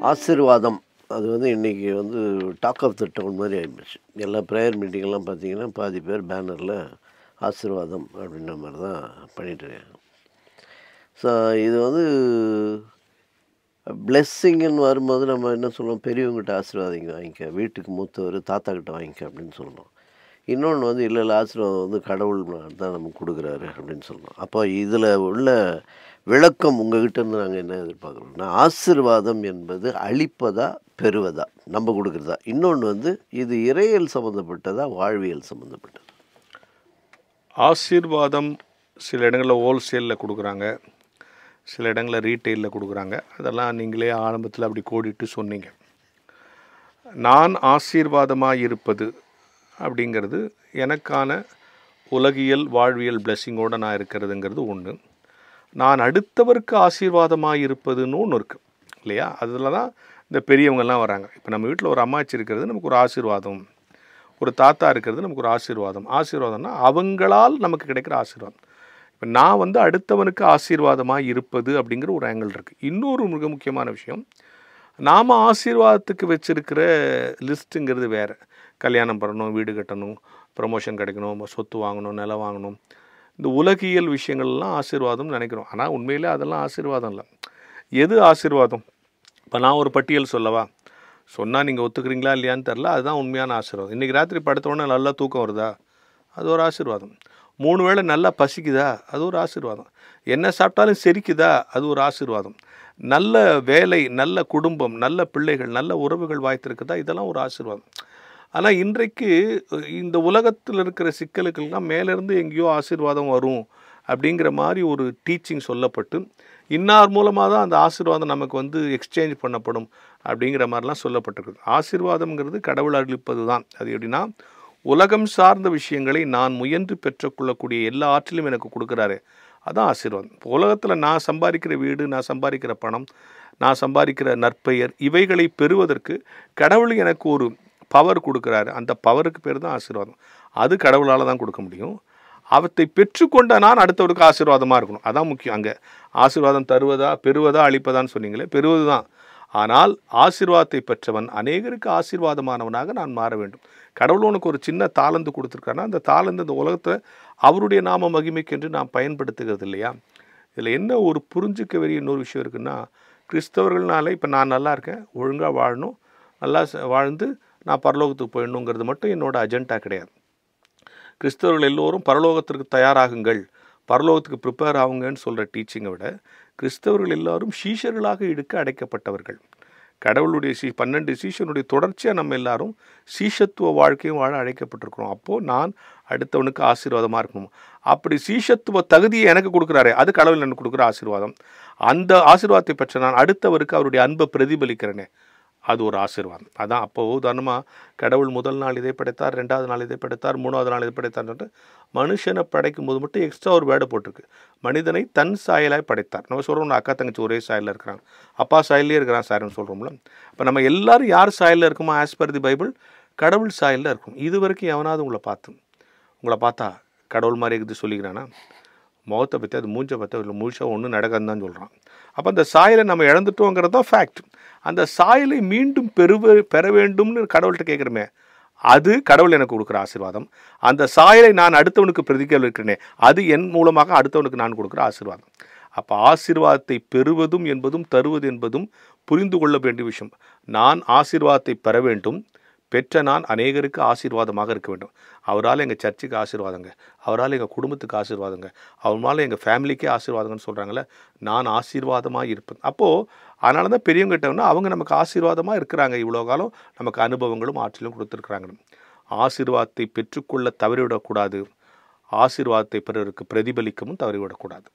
ஆசீர்வாதம் அது வந்து இன்றைக்கி வந்து டாக் ஆஃப் த டவுன் மாதிரி ஆகிடுச்சு. எல்லா ப்ரேயர் மீட்டிங்கெல்லாம் பார்த்தீங்கன்னா பாதி பேர் பேனரில் ஆசீர்வாதம் அப்படின்ற மாதிரி தான் பண்ணிகிட்ருக்காங்க. ஸோ இது வந்து பிளெஸ்ஸிங்குன்னு வரும்போது நம்ம என்ன சொல்லுவோம், பெரியவங்ககிட்ட ஆசீர்வாதிங்க வாங்கிக்க, வீட்டுக்கு மூத்தவர் தாத்தா கிட்ட வாங்கிக்க அப்படின்னு சொல்லணும். இன்னொன்று வந்து இல்லை இல்லை ஆசீர்வாதம் வந்து கடவுள் தான் நமக்கு கொடுக்குறாரு அப்படின்னு சொல்லணும். அப்போ இதில் உள்ள விளக்கம் உங்ககிட்ட இருந்து நாங்கள் என்ன எதிர்பார்க்குறோம்னா, ஆசீர்வாதம் என்பது அளிப்பதா பெறுவதா நம்ம கொடுக்குறதா, இன்னொன்று வந்து இது இறையியல் சம்மந்தப்பட்டதா வாழ்வியல் சம்மந்தப்பட்டது. ஆசீர்வாதம் சில இடங்களில் ஹோல்சேலில் கொடுக்குறாங்க, சில இடங்களில் ரீட்டெயிலில் கொடுக்குறாங்க. அதெல்லாம் நீங்களே ஆரம்பத்தில் அப்படி கோடிட்டு சொன்னீங்க. நான் ஆசீர்வாதமாக இருப்பது அப்படிங்கிறது எனக்கான உலகியல் வாழ்வியல் பிளெஸ்ஸிங்கோடு நான் இருக்கிறதுங்கிறது ஒன்று. நான் அடுத்தவருக்கு ஆசீர்வாதமாக இருப்பதுன்னு ஒன்று இருக்குது இல்லையா? அதில் தான் இந்த பெரியவங்கள்லாம் வராங்க. இப்போ நம்ம வீட்டில் ஒரு அம்மாச்சி இருக்கிறது நமக்கு ஒரு ஆசீர்வாதம், ஒரு தாத்தா இருக்கிறது நமக்கு ஒரு ஆசீர்வாதம். ஆசீர்வாதம்னா அவங்களால் நமக்கு கிடைக்கிற ஆசீர்வாதம். இப்போ நான் வந்து அடுத்தவனுக்கு ஆசீர்வாதமாக இருப்பது அப்படிங்கிற ஒரு ஆங்கிள் இருக்குது. இன்னொரு மிக முக்கியமான விஷயம், நாம் ஆசீர்வாதத்துக்கு வச்சுருக்கிற லிஸ்ட்டுங்கிறது வேறு. கல்யாணம் பண்ணணும், வீடு கட்டணும், ப்ரமோஷன் கிடைக்கணும், சொத்து வாங்கணும், நிலம் வாங்கணும், இந்த உலகியல் விஷயங்கள்லாம் ஆசீர்வாதம்னு நினைக்கிறோம். ஆனால் உண்மையிலே அதெல்லாம் ஆசீர்வாதம் இல்லை. எது ஆசீர்வாதம்? இப்போ நான் ஒரு பட்டியல் சொல்லவா? சொன்னால் நீங்கள் ஒத்துக்கிறீங்களா இல்லையான்னு தெரில. அதுதான் உண்மையான ஆசீர்வாதம். இன்றைக்கி ராத்திரி படுத்தோடனே நல்லா தூக்கம் வருதா? அது ஒரு ஆசீர்வாதம். 3 வேளை நல்லா பசிக்குதா? அது ஒரு ஆசீர்வாதம். என்ன சாப்பிட்டாலும் செரிக்குதா? அது ஒரு ஆசீர்வாதம். நல்ல வேலை, நல்ல குடும்பம், நல்ல பிள்ளைகள், நல்ல உறவுகள் வாய்த்திருக்குதா? இதெல்லாம் ஒரு ஆசீர்வாதம். ஆனால் இன்றைக்கு இந்த உலகத்தில் இருக்கிற சிக்கலுக்கெல்லாம் மேலேருந்து எங்கேயோ ஆசீர்வாதம் வரும் அப்படிங்கிற மாதிரி ஒரு டீச்சிங் சொல்லப்பட்டு, இன்னார் மூலமாக தான் அந்த ஆசீர்வாதம் நமக்கு வந்து எக்ஸ்சேஞ்ச் பண்ணப்படும் அப்படிங்கிற மாதிரிலாம் சொல்லப்பட்டிருக்குது. ஆசீர்வாதம்ங்கிறது கடவுள் அளிப்பது தான். அது எப்படின்னா, உலகம் சார்ந்த விஷயங்களை நான் முயன்று பெற்றுக்கொள்ளக்கூடிய எல்லா ஆற்றிலும் எனக்கு கொடுக்குறாரு, அதான் ஆசீர்வாதம். இப்போ உலகத்தில் நான் சம்பாதிக்கிற வீடு, நான் சம்பாதிக்கிற பணம், நான் சம்பாதிக்கிற நற்பெயர், இவைகளை பெறுவதற்கு கடவுள் எனக்கு ஒரு பவர் கொடுக்குறாரு. அந்த பவருக்கு பேர் தான் ஆசீர்வாதம். அது கடவுளால் தான் கொடுக்க முடியும். அவற்றை பெற்றுக்கொண்ட நான் அடுத்தவருக்கு ஆசீர்வாதமாக இருக்கணும். அதான் முக்கியம். அங்கே ஆசீர்வாதம் தருவதா பெறுவதா அளிப்பதான்னு சொன்னீங்களே, பெறுவது தான். ஆனால் ஆசீர்வாதத்தை பெற்றவன் அநேகருக்கு ஆசீர்வாதமானவனாக நான் மாற வேண்டும். கடவுள் உனக்கு ஒரு சின்ன தாளந்து கொடுத்துருக்காருன்னா, அந்த தாளந்து இந்த உலகத்தை அவருடைய நாம மகிமைக்கென்று நான் பயன்படுத்துகிறது இல்லையா? இதில் என்ன ஒரு புரிஞ்சிக்க வேண்டிய இன்னொரு விஷயம் இருக்குன்னா, கிறிஸ்தவர்கள்னால இப்போ நான் நல்லா இருக்கேன், ஒழுங்காக வாழணும், நல்லா வாழ்ந்து நான் பரலோகத்துக்கு போயிடணுங்கிறது மட்டும் என்னோட அஜெண்டா கிடையாது. கிறிஸ்தவர்கள் எல்லோரும் பரலோகத்திற்கு தயாராகுங்கள், பரலோகத்துக்கு ப்ரிப்பேர் ஆகுங்கன்னு சொல்கிற டீச்சிங்கை விட, கிறிஸ்தவர்கள் எல்லாரும் சீஷர்களாக இடுக்க அடைக்கப்பட்டவர்கள். கடவுளுடைய 12 சீஷனுடைய தொடர்ச்சியாக நம்ம எல்லாரும் சீஷத்துவ வாழ்க்கையும் வாழ அழைக்கப்பட்டிருக்கிறோம். அப்போது நான் அடுத்தவனுக்கு ஆசீர்வாதமாக இருக்கணும். அப்படி சீஷத்துவ தகுதியை எனக்கு கொடுக்குறாரு, அது கடவுள் எனக்கு கொடுக்குற ஆசீர்வாதம். அந்த ஆசீர்வாதத்தை பெற்ற நான் அடுத்தவருக்கு அவருடைய அன்பை பிரதிபலிக்கிறேனே, அது ஒரு ஆசீர்வாதம். அதான் அப்போது உதாரணமாக கடவுள் முதல் நாள் இதை படைத்தார், 2வது நாள் இதை படைத்தார், 3வது நாள் இதை படைத்தார்ன்ட்டு மனுஷனை படைக்கும் போது மட்டும் எக்ஸ்ட்ரா ஒரு வேர்டை போட்டிருக்கு. மனிதனை தன் சாயலாய் படைத்தார். நம்ம சொல்கிறோம்ல, அக்கா தங்கச்சி ஒரே சாயலில் இருக்கிறாங்க, அப்பா சாயல்லே இருக்கிறான் சார்னு சொல்கிறோம்ல. இப்போ நம்ம எல்லாரும் யார் சாயலில் இருக்குமோ, ஆஸ் பர் தி பைபிள் கடவுள் சாயலில் இருக்கும். இது வரைக்கும் எவனாவது உங்களை பார்த்தா கடவுள் மாதிரி இருக்குது சொல்லிக்கிறானா? முகத்தை பற்றி, அது மூஞ்சை பற்றி, இல்லை முழுசாக ஒன்றும் நடக்காதுன்னு தான் சொல்கிறான். அப்போ அந்த சாயலை நம்ம இழந்துட்டோங்கிறது தான் ஃபேக்ட். அந்த சாயலை மீண்டும் பெற வேண்டும்னு கடவுள்கிட்ட கேட்குறமே, அது கடவுள் எனக்கு கொடுக்குற ஆசீர்வாதம். அந்த சாயலை நான் அடுத்தவனுக்கு பிரதிபலிக்கிறேனே, அது என் மூலமாக அடுத்தவனுக்கு நான் கொடுக்குற ஆசீர்வாதம். அப்போ ஆசீர்வாதத்தை பெறுவதும் என்பதும் தருவது என்பதும் புரிந்து கொள்ள வேண்டிய விஷயம். நான் ஆசீர்வாதத்தை பெற வேண்டும், பெற்ற நான் அநேகருக்கு ஆசீர்வாதமாக இருக்க வேண்டும். அவரால் எங்கள் சர்ச்சுக்கு ஆசீர்வாதங்க, அவரால் எங்கள் குடும்பத்துக்கு ஆசீர்வாதங்க, அவரால் எங்கள் ஃபேமிலிக்கே ஆசீர்வாதங்கன்னு சொல்கிறாங்களே, நான் ஆசீர்வாதமாக இருப்பேன். அப்போது அதனால தான் பெரியவங்க கிட்டனா அவங்க நமக்கு ஆசீர்வாதமாக இருக்கிறாங்க. இவ்வளோ காலம் நமக்கு அனுபவங்களும் ஆற்றலும் கொடுத்துருக்குறாங்க. ஆசீர்வாதத்தை பெற்றுக்கொள்ள தவறிவிடக்கூடாது, ஆசீர்வாதத்தை பிறருக்கு பிரதிபலிக்கவும் தவறிவிடக்கூடாது.